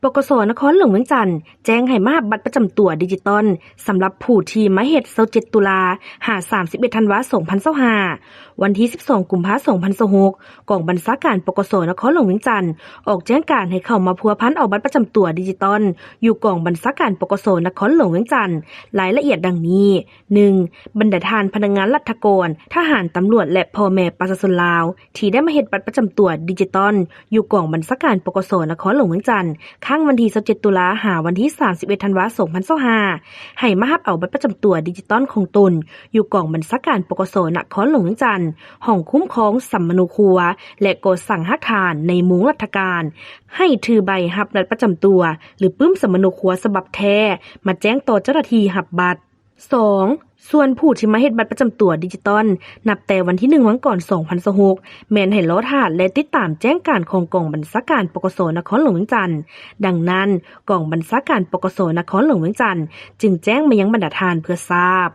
ปกส.นครหลวงเวียงจันทน์แจ้งให้มาบัตรประจำตัวดิจิตอลสำหรับผู้ที่มาเฮ็ด27ตุลาหา31ธันวาคม2025วันที่12กุมภาพันธ์2026กองบัญชาการปกส.นครหลวงเวียงจันทน์ออกแจ้งการให้เข้ามาพัวพันเอาบัตรประจำตัวดิจิตอลอยู่กองบัญชาการปกส.นครหลวงเวียงจันทน์รายละเอียดดังนี้ 1. บรรดาทานพนักงานรัฐกรทหารตำรวจและพ่อแม่ประชาชนลาวที่ได้มาเฮ็ดบัตรประจำตัวดิจิตอลอยู่กองบัญชาการปกส.นครหลวงเวียงจันทน์ข้างวันที่27ตุลาหาวันที่31ธันวาคม2025ให้มารับเอาบัตรประจำตัวดิจิตอลของตนอยู่กองบัญชาการปกส.นครหลวงเวียงจันทน์ห้องคุ้มครองสัมมโนครัวและก่อสั่งฮักทานในมุ้งราชการให้ถือใบรับบัตรประจำตัวหรือปึ้มสัมมโนครัวฉบับแท้มาแจ้งต่อเจ้าหน้าที่รับบัตร 2. ส่วนผู้ที่มาเฮ็ดบัตรประจำตัวดิจิตอลนับแต่วันที่1วันก่อน2026แม่นให้รอท่าและติดตามแจ้งการของกองบัญชาการปกส.นครหลวงเวียงจันทน์ดังนั้นกองบัญชาการปกส.นครหลวงเวียงจันทน์จึงแจ้งมายังบรรดาทานเพื่อทราบ